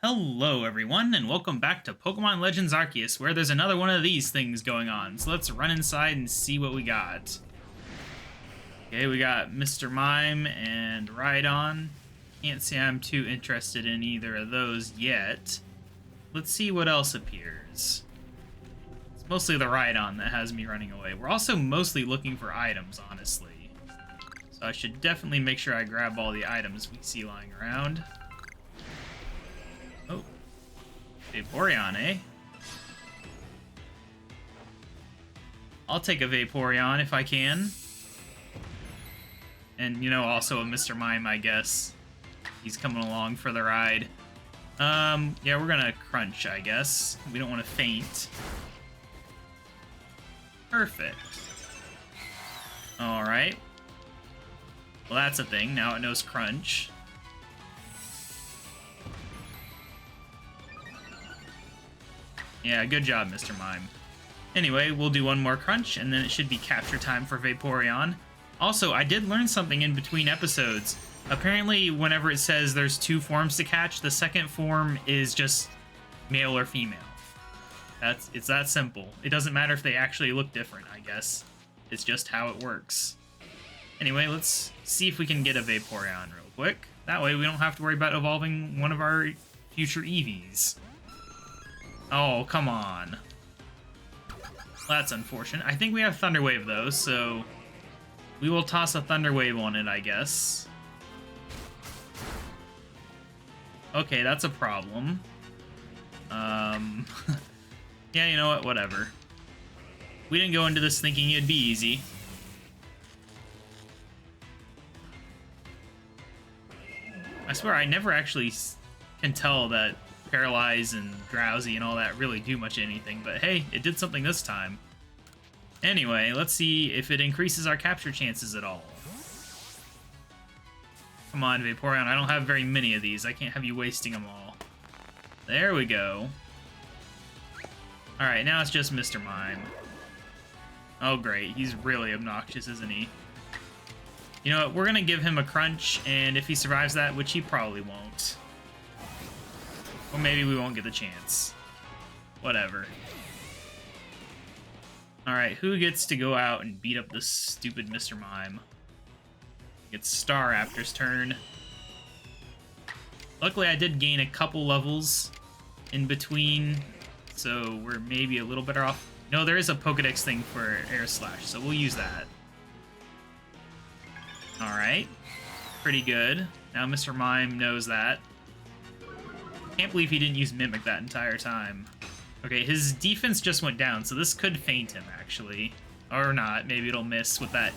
Hello everyone, and welcome back to Pokemon Legends Arceus, where there's another one of these things going on. So let's run inside and see what we got. Okay, we got Mr. Mime and Rhydon. Can't say I'm too interested in either of those yet. Let's see what else appears. It's mostly the Rhydon that has me running away. We're also mostly looking for items, honestly. So I should definitely make sure I grab all the items we see lying around. Oh, Vaporeon, eh? I'll take a Vaporeon if I can. And, you know, also a Mr. Mime, I guess. He's coming along for the ride. Yeah, we're gonna crunch, I guess. We don't want to faint. Perfect. Alright. Well, that's a thing. Now it knows crunch. Yeah, good job, Mr. Mime. Anyway, we'll do one more crunch, and then it should be capture time for Vaporeon. Also, I did learn something in between episodes. Apparently, whenever it says there's two forms to catch, the second form is just male or female. It's that simple. It doesn't matter if they actually look different, I guess. It's just how it works. Anyway, let's see if we can get a Vaporeon real quick. That way we don't have to worry about evolving one of our future Eevees. Oh, come on. That's unfortunate. I think we have Thunder Wave, though, so we will toss a Thunder Wave on it, I guess. Okay, that's a problem. Yeah, you know what? Whatever. We didn't go into this thinking it'd be easy. I swear, I never actually can tell that Paralyze and Drowsy and all that really do much anything, but hey, it did something this time. Anyway, let's see if it increases our capture chances at all. Come on, Vaporeon, I don't have very many of these. I can't have you wasting them all. There we go. Alright, now it's just Mr. Mime. Oh great, he's really obnoxious, isn't he? You know what, we're gonna give him a crunch, and if he survives that, which he probably won't. Or maybe we won't get the chance. Whatever. Alright, who gets to go out and beat up this stupid Mr. Mime? It's Staraptor's turn. Luckily, I did gain a couple levels in between, so we're maybe a little better off. No, there is a Pokedex thing for Air Slash, so we'll use that. Alright. Pretty good. Now Mr. Mime knows that. Can't believe he didn't use Mimic that entire time. Okay, his defense just went down, so this could feint him, actually. Or not, maybe it'll miss with that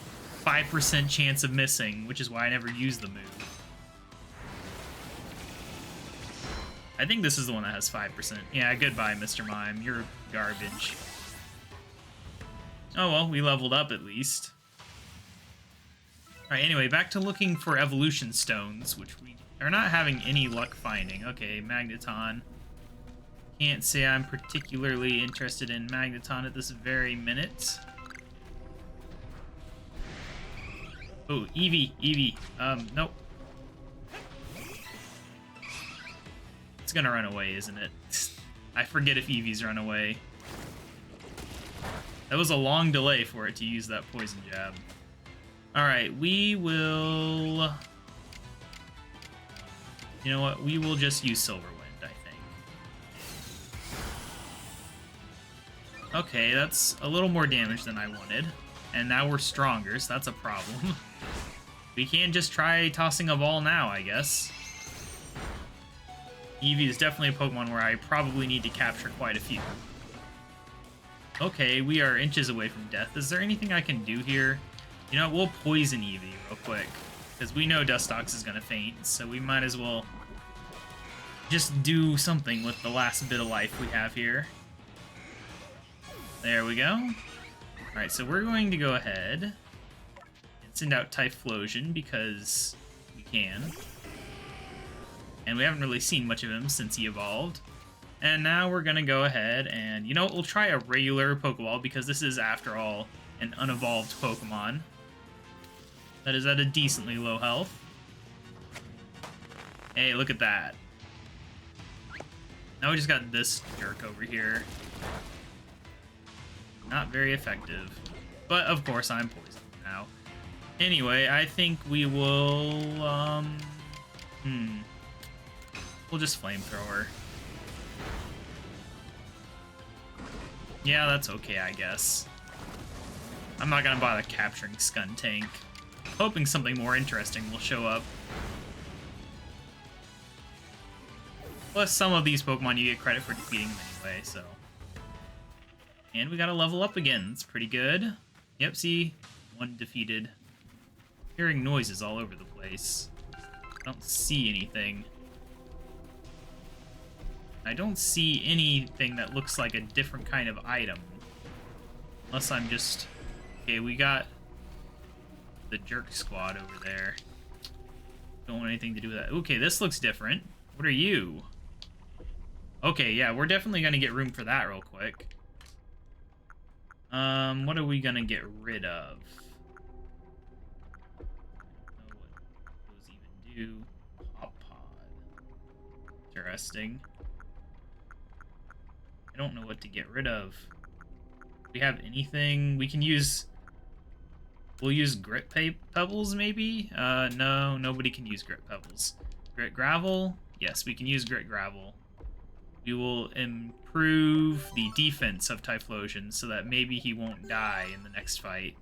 5% chance of missing, which is why I never used the move. I think this is the one that has 5%. Yeah, goodbye, Mr. Mime. You're garbage. Oh well, we leveled up at least. Alright, anyway, back to looking for evolution stones, which we are not having any luck finding. Okay, Magneton. Can't say I'm particularly interested in Magneton at this very minute. Oh, Eevee. Nope. It's gonna run away, isn't it? I forget if Eevees run away. That was a long delay for it to use that poison jab. Alright, we will... You know what? We will just use Silver Wind, I think. Okay, that's a little more damage than I wanted. And now we're stronger, so that's a problem. We can just try tossing a ball now, I guess. Eevee is definitely a Pokemon where I probably need to capture quite a few. Okay, we are inches away from death. Is there anything I can do here? You know, we'll poison Eevee real quick, because we know Dustox is going to faint, so we might as well just do something with the last bit of life we have here. There we go. Alright, so we're going to go ahead and send out Typhlosion, because we can. And we haven't really seen much of him since he evolved. And now we're going to go ahead and, you know what, we'll try a regular Pokeball, because this is, after all, an unevolved Pokemon that is at a decently low health. Hey, look at that. Now we just got this jerk over here. Not very effective. But, of course, I'm poisoned now. Anyway, I think we will, we'll just flamethrower. Yeah, that's okay, I guess. I'm not gonna bother capturing Skuntank. Hoping something more interesting will show up. Plus, some of these Pokemon you get credit for defeating them anyway, so... And we gotta level up again. It's pretty good. Yep, see? One defeated. Hearing noises all over the place. I don't see anything. I don't see anything that looks like a different kind of item. Unless I'm just... Okay, we got the Jerk Squad over there. Don't want anything to do with that. Okay, this looks different. What are you? Okay, yeah, we're definitely gonna get room for that real quick. What are we gonna get rid of? I don't know what those even do. Pop Pod. Interesting. I don't know what to get rid of. Do we have anything we can use? We'll use Grit Pebbles, maybe? No, nobody can use Grit Pebbles. Grit Gravel? Yes, we can use Grit Gravel. We will improve the defense of Typhlosion so that maybe he won't die in the next fight.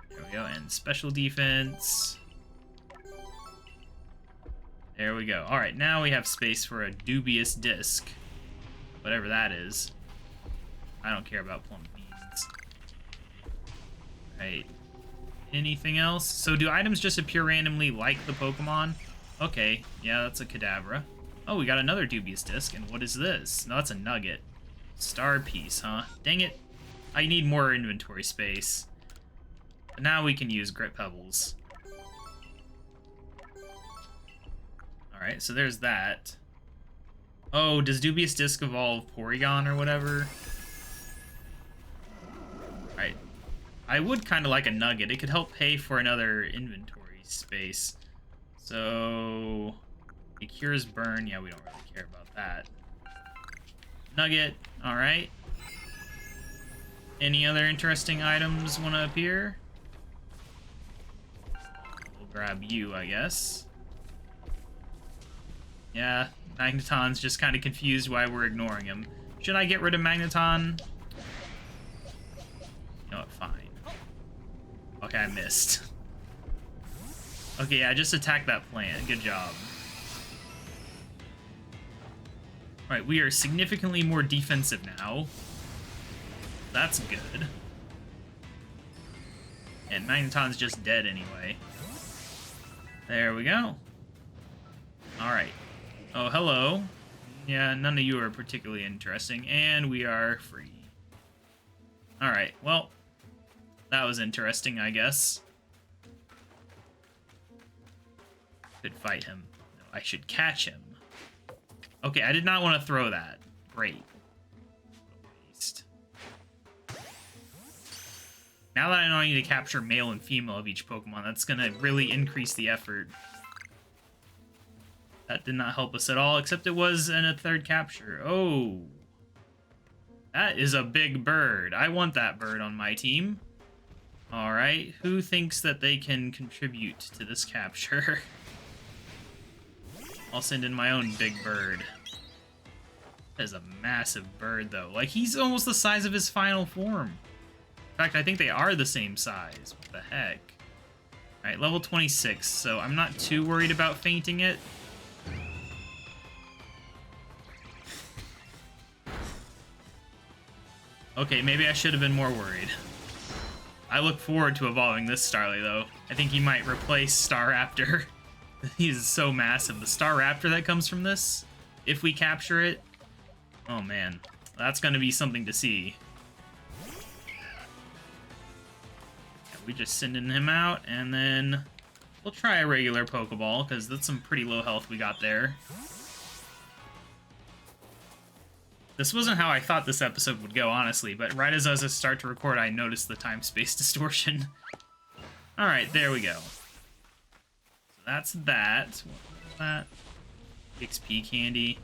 There we go, and special defense. There we go. Alright, now we have space for a dubious disc. Whatever that is. I don't care about plum beans. Right. Anything else? So do items just appear randomly like the Pokemon? Okay, yeah, that's a Kadabra. Oh, we got another dubious disc, and what is this? No, that's a nugget. Star piece, huh? Dang it. I need more inventory space. But now we can use Grit Pebbles. Alright, so there's that. Oh, does dubious disc evolve Porygon or whatever? Alright. I would kind of like a nugget. It could help pay for another inventory space. So, it cures burn. Yeah, we don't really care about that. Nugget. Alright. Any other interesting items want to appear? We'll grab you, I guess. Yeah, Magneton's just kind of confused why we're ignoring him. Should I get rid of Magneton? You know what, fine. Okay, I missed. Okay, yeah, just attack that plant. Good job. Alright, we are significantly more defensive now. That's good. And Magneton's just dead anyway. There we go. Alright. Oh, hello. Yeah, none of you are particularly interesting. And we are free. Alright, well, that was interesting, I guess. Could fight him. No, I should catch him. Okay, I did not want to throw that. Great. Waste. Now that I know I need to capture male and female of each Pokemon, that's going to really increase the effort. That did not help us at all, except it was in a third capture. Oh. That is a big bird. I want that bird on my team. Alright, who thinks that they can contribute to this capture? I'll send in my own big bird. That is a massive bird, though. Like, he's almost the size of his final form. In fact, I think they are the same size. What the heck? Alright, level 26, so I'm not too worried about fainting it. Okay, maybe I should have been more worried. I look forward to evolving this Starly, though. I think he might replace Staraptor. He's so massive. The Staraptor that comes from this, if we capture it, oh man, that's going to be something to see. Yeah, we just sending him out, and then we'll try a regular Pokeball, because that's some pretty low health we got there. This wasn't how I thought this episode would go, honestly, but right as I start to record, I noticed the time-space distortion. Alright, there we go. So that's that. that? XP candy.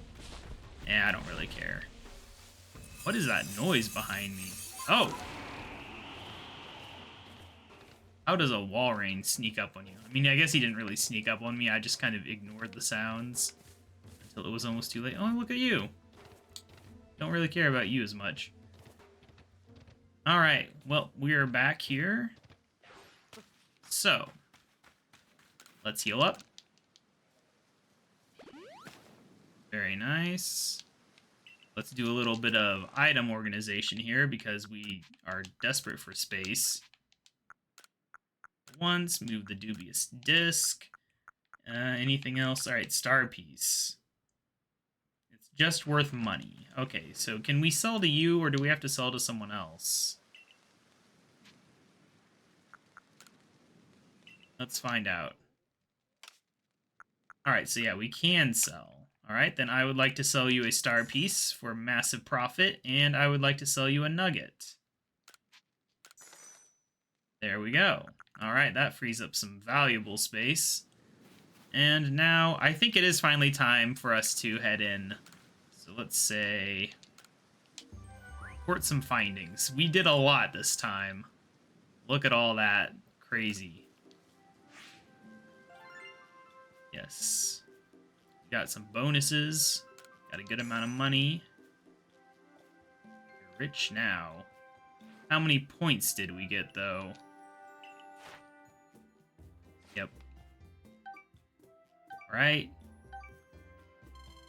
I don't really care. What is that noise behind me? Oh! How does a Walrein sneak up on you? I mean, I guess he didn't really sneak up on me. I just kind of ignored the sounds until it was almost too late. Oh, look at you. Don't really care about you as much. Alright, well, we are back here. So, let's heal up. Very nice. Let's do a little bit of item organization here because we are desperate for space. Once, move the dubious disc. Anything else? Alright, star piece. It's just worth money. Okay, so can we sell to you or do we have to sell to someone else? Let's find out. Alright, so yeah, we can sell. Alright, then I would like to sell you a star piece for massive profit, and I would like to sell you a nugget. There we go. Alright, that frees up some valuable space. And now, I think it is finally time for us to head in. So let's say... report some findings. We did a lot this time. Look at all that. Crazy. Yes. Got some bonuses. Got a good amount of money. You're rich now. How many points did we get, though? Yep. Right.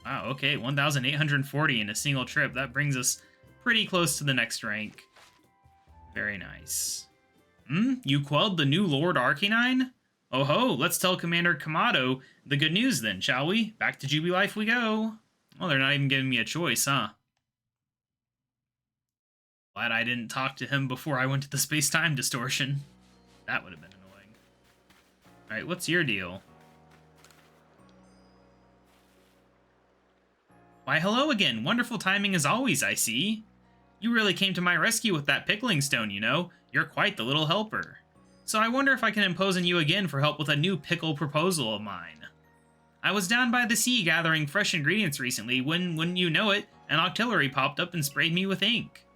Wow, okay, 1,840 in a single trip. That brings us pretty close to the next rank. Very nice. You quelled the new Lord Arcanine? Oh ho, let's tell Commander Kamado the good news then, shall we? Back to Jubilife we go. Well, they're not even giving me a choice, huh? Glad I didn't talk to him before I went to the space-time distortion. That would have been annoying. Alright, what's your deal? Why, hello again. Wonderful timing as always, I see. You really came to my rescue with that pickling stone, you know. You're quite the little helper. So I wonder if I can impose on you again for help with a new pickle proposal of mine. I was down by the sea gathering fresh ingredients recently when, wouldn't you know it, an octillery popped up and sprayed me with ink.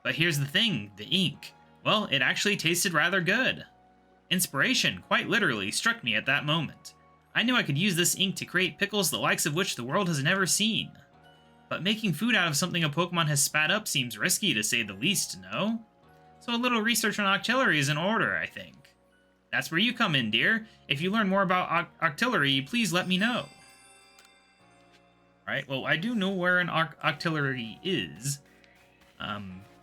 But here's the thing, the ink. Well, it actually tasted rather good. Inspiration, quite literally, struck me at that moment. I knew I could use this ink to create pickles the likes of which the world has never seen. But making food out of something a Pokemon has spat up seems risky, to say the least, no? So a little research on octillery is in order, I think. That's where you come in, dear. If you learn more about octillery, please let me know. Right, well, I do know where an octillery is.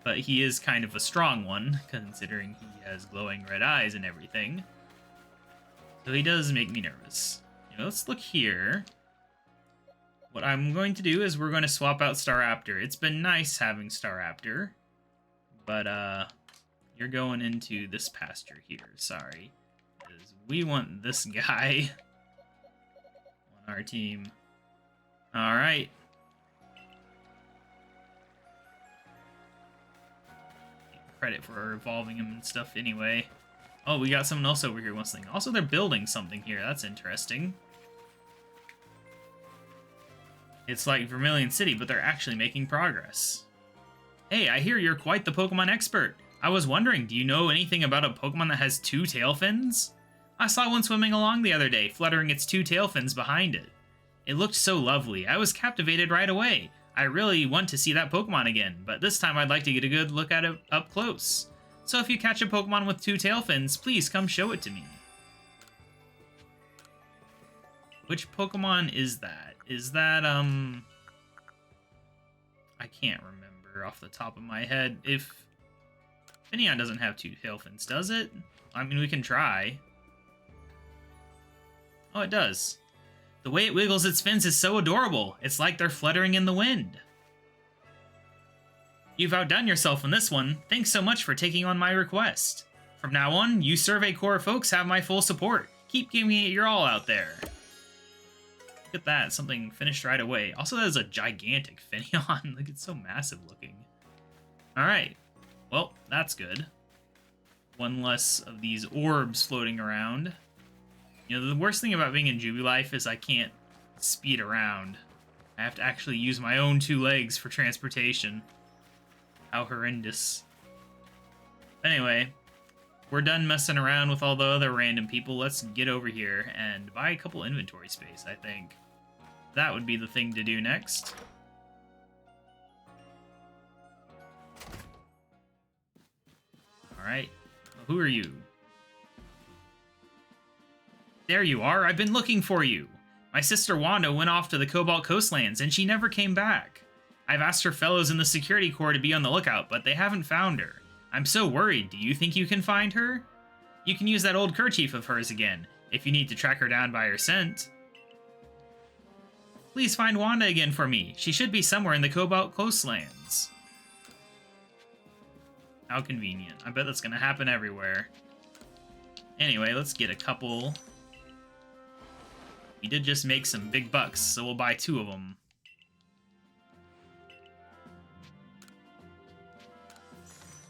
But he is kind of a strong one, considering he has glowing red eyes and everything. So he does make me nervous. You know, let's look here. What I'm going to do is we're going to swap out Staraptor. It's been nice having Staraptor. But, you're going into this pasture here, sorry. Because we want this guy on our team. Alright. Credit for evolving him and stuff anyway. Oh, we got someone else over here wants something. Also, they're building something here. That's interesting. It's like Vermilion City, but they're actually making progress. Hey, I hear you're quite the Pokemon expert. I was wondering, do you know anything about a Pokemon that has 2 tail fins? I saw one swimming along the other day, fluttering its 2 tail fins behind it. It looked so lovely. I was captivated right away. I really want to see that Pokemon again, but this time I'd like to get a good look at it up close. So if you catch a Pokemon with 2 tail fins, please come show it to me. Which Pokemon is that? Is that, I can't remember off the top of my head. If Finneon doesn't have 2 tail fins, does it? I mean, we can try. Oh, it does. The way it wiggles its fins is so adorable. It's like they're fluttering in the wind. You've outdone yourself on this one. Thanks so much for taking on my request. From now on, you Survey Corps folks have my full support. Keep giving it your all out there. Look at that, something finished right away. Also, that is a gigantic Finneon. Like, it's so massive looking. Alright. Well, that's good. One less of these orbs floating around. You know, the worst thing about being in Jubilife is I can't speed around. I have to actually use my own 2 legs for transportation. How horrendous. Anyway, we're done messing around with all the other random people. Let's get over here and buy a couple inventory space, I think. That would be the thing to do next. Alright. Who are you? There you are. I've been looking for you. My sister Wanda went off to the Cobalt Coastlands, and she never came back. I've asked her fellows in the security corps to be on the lookout, but they haven't found her. I'm so worried. Do you think you can find her? You can use that old kerchief of hers again, if you need to track her down by her scent. Please find Wanda again for me. She should be somewhere in the Cobalt Coastlands. How convenient. I bet that's gonna happen everywhere. Anyway, let's get a couple. We did just make some big bucks, so we'll buy 2 of them.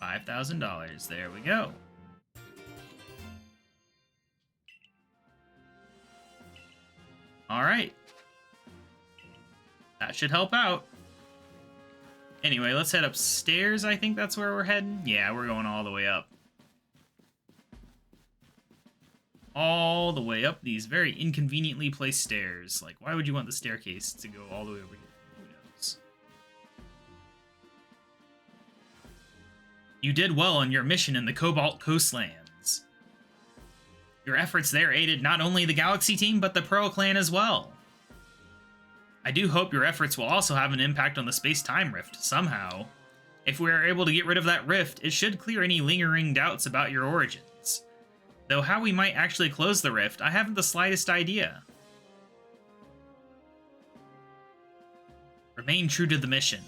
$5,000. There we go. All right. That should help out. Anyway, let's head upstairs. I think that's where we're heading. Yeah, we're going all the way up. All the way up these very inconveniently placed stairs. Like, why would you want the staircase to go all the way over here? Who knows? You did well on your mission in the Cobalt Coastlands. Your efforts there aided not only the Galaxy team, but the Pearl Clan as well. I do hope your efforts will also have an impact on the space-time rift, somehow. If we are able to get rid of that rift, it should clear any lingering doubts about your origins. Though how we might actually close the rift, I haven't the slightest idea. Remain true to the mission.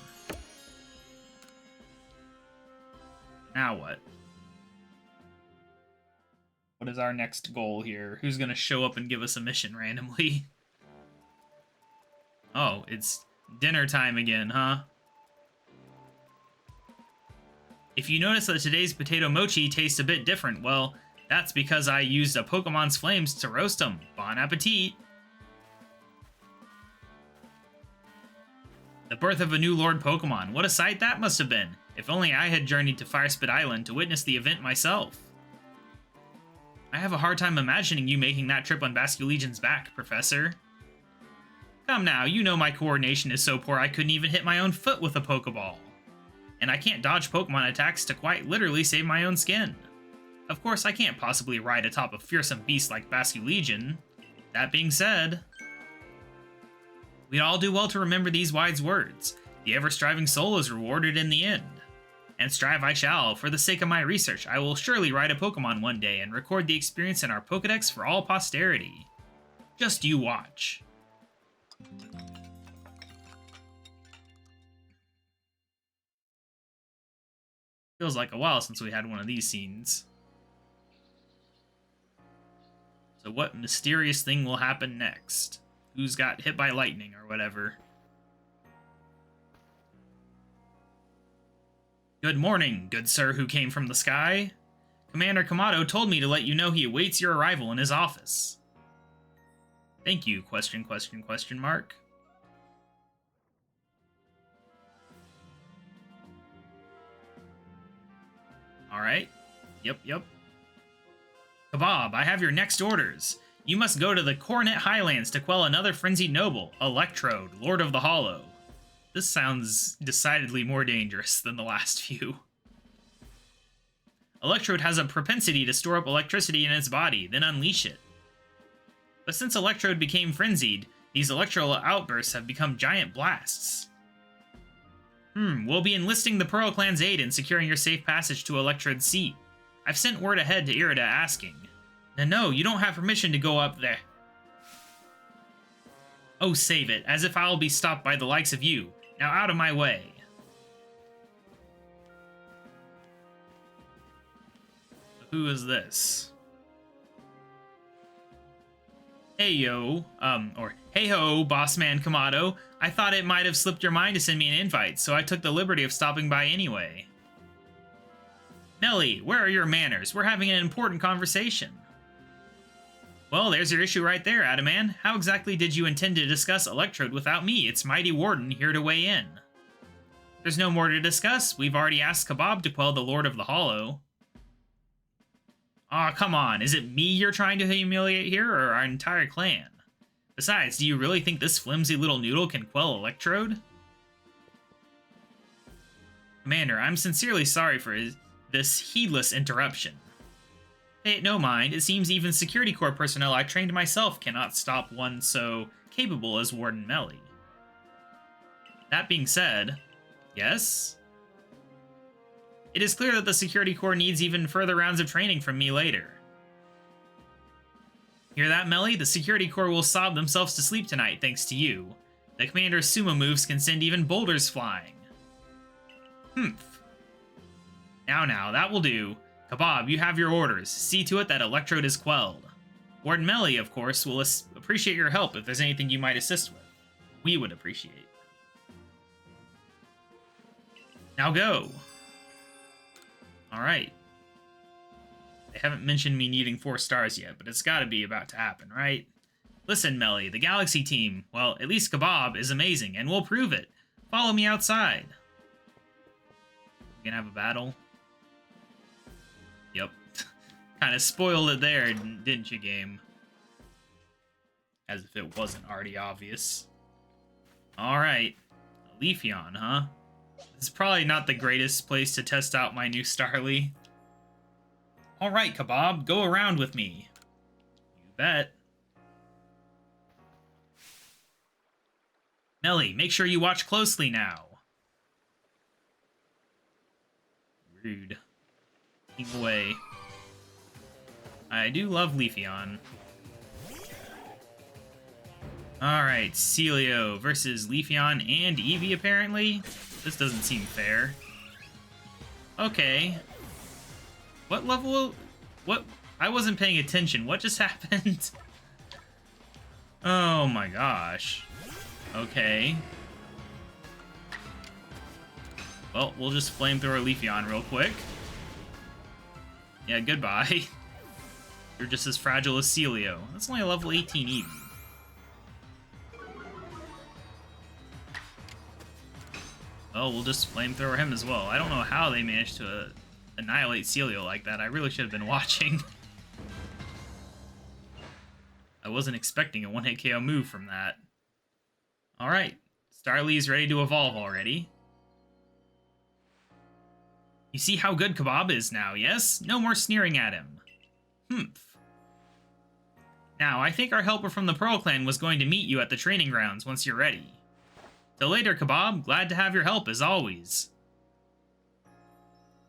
Now what? What is our next goal here? Who's gonna show up and give us a mission randomly? Oh, it's dinner time again, huh? If you notice that today's potato mochi tastes a bit different, well, that's because I used a Pokemon's flames to roast them. Bon appetit! The birth of a new Lord Pokemon. What a sight that must have been. If only I had journeyed to Firespit Island to witness the event myself. I have a hard time imagining you making that trip on Basculegion's back, Professor. Come now, you know my coordination is so poor I couldn't even hit my own foot with a Pokeball. And I can't dodge Pokemon attacks to quite literally save my own skin. Of course, I can't possibly ride atop a fearsome beast like Basculegion. That being said, we'd all do well to remember these wise words. The ever-striving soul is rewarded in the end. And strive I shall. For the sake of my research, I will surely ride a Pokemon one day and record the experience in our Pokedex for all posterity. Just you watch. Feels like a while since we had one of these scenes. So what mysterious thing will happen next? Who's got hit by lightning or whatever? Good morning, good sir who came from the sky. Commander Kamado told me to let you know he awaits your arrival in his office. Thank you, question mark. Alright. Yep. KaBob, I have your next orders. You must go to the Coronet Highlands to quell another frenzied noble, Electrode, Lord of the Hollow. This sounds decidedly more dangerous than the last few. Electrode has a propensity to store up electricity in its body, then unleash it. But since Electrode became frenzied, these electrical outbursts have become giant blasts. We'll be enlisting the Pearl Clan's aid in securing your safe passage to Electrode's seat. I've sent word ahead to Irida asking. No, you don't have permission to go up there. Oh, save it, as if I'll be stopped by the likes of you. Now out of my way. Who is this? Hey-yo, or hey-ho, Bossman Kamado. I thought it might have slipped your mind to send me an invite, so I took the liberty of stopping by anyway. Nelly, where are your manners? We're having an important conversation. Well, there's your issue right there, Adaman. How exactly did you intend to discuss Electrode without me, its mighty warden, here to weigh in? There's no more to discuss. We've already asked KaBob to quell the Lord of the Hollow. Aw, come on. Is it me you're trying to humiliate here, or our entire clan? Besides, do you really think this flimsy little noodle can quell Electrode? Commander, I'm sincerely sorry for this heedless interruption. Pay it no mind. It seems even Security Corps personnel I trained myself cannot stop one so capable as Warden Melly. That being said, yes? It is clear that the Security Corps needs even further rounds of training from me later. Hear that, Melly? The Security Corps will sob themselves to sleep tonight, thanks to you. The Commander's sumo moves can send even boulders flying. Humph. Now, that will do. KaBob, you have your orders. See to it that Electrode is quelled. Warden Melly, of course, will appreciate your help if there's anything you might assist with. We would appreciate. Now go. Alright. They haven't mentioned me needing 4 stars yet, but it's gotta be about to happen, right? Listen, Melly, the Galaxy team, well, at least KaBob, is amazing, and we'll prove it. Follow me outside. We gonna have a battle? Yep. Kind of spoiled it there, didn't you, game? As if it wasn't already obvious. Alright. Leafeon, huh? This is probably not the greatest place to test out my new Starly. Alright, KaBob, go around with me. You bet. Melly, make sure you watch closely now. Rude. Taking away. I do love Leafeon. Alright, Celio versus Leafeon and Eevee, apparently. This doesn't seem fair. Okay. What level? What? I wasn't paying attention. What just happened? Oh my gosh. Okay. Well, we'll just flamethrower Leafeon real quick. Yeah, goodbye. You're just as fragile as Celio. That's only a level 18 Eevee. Oh, we'll just flamethrower him as well. I don't know how they managed to annihilate Celio like that. I really should have been watching. I wasn't expecting a one-hit KO move from that. Alright, Starly's ready to evolve already. You see how good KaBob is now, yes? No more sneering at him. Humph. Now, I think our helper from the Pearl Clan was going to meet you at the training grounds once you're ready. Till later, KaBob. Glad to have your help, as always.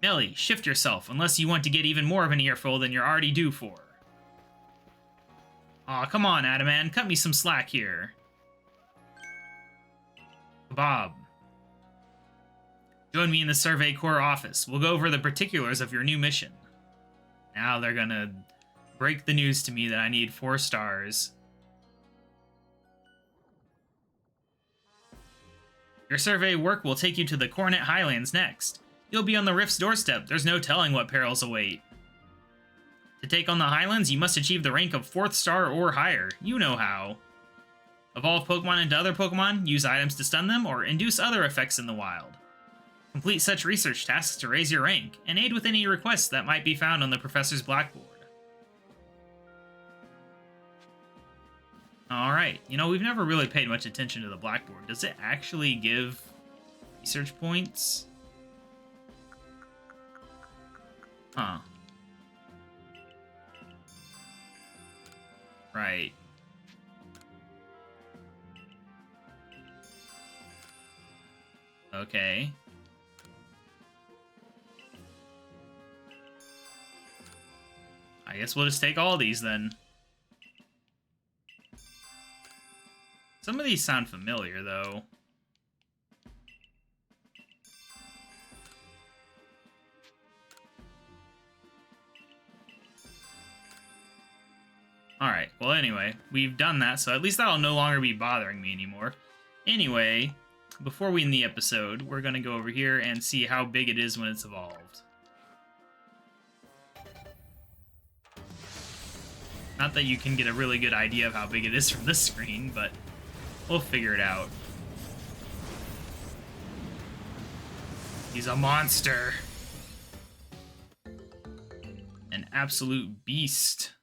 Melly, shift yourself, unless you want to get even more of an earful than you're already due for. Aw, come on, Adaman, cut me some slack here. KaBob. Join me in the Survey Corps office. We'll go over the particulars of your new mission. Now they're gonna break the news to me that I need 4 stars. Your survey work will take you to the Coronet Highlands next. You'll be on the Rift's doorstep. There's no telling what perils await. To take on the Highlands, you must achieve the rank of 4th star or higher. You know how. Evolve Pokemon into other Pokemon, use items to stun them, or induce other effects in the wild. Complete such research tasks to raise your rank, and aid with any requests that might be found on the Professor's blackboard. Alright, you know, we've never really paid much attention to the blackboard. Does it actually give research points? Huh. Right. Okay. I guess we'll just take all these then. Some of these sound familiar, though. Alright, well anyway, we've done that, so at least that'll no longer be bothering me anymore. Anyway, before we end the episode, we're gonna go over here and see how big it is when it's evolved. Not that you can get a really good idea of how big it is from this screen, but we'll figure it out. He's a monster. An absolute beast.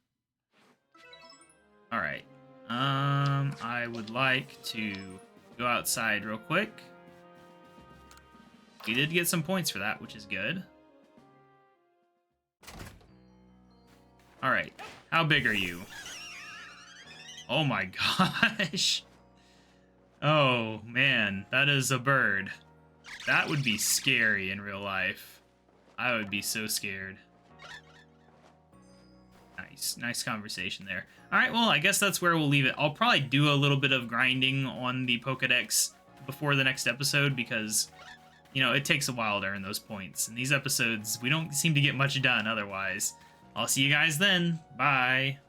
Alright. I would like to go outside real quick. We did get some points for that, which is good. Alright. How big are you? Oh my gosh. Oh, man. That is a bird. That would be scary in real life. I would be so scared. Nice conversation there. Alright, well, I guess that's where we'll leave it. I'll probably do a little bit of grinding on the Pokedex before the next episode because, you know, it takes a while to earn those points. In these episodes, we don't seem to get much done otherwise. I'll see you guys then. Bye.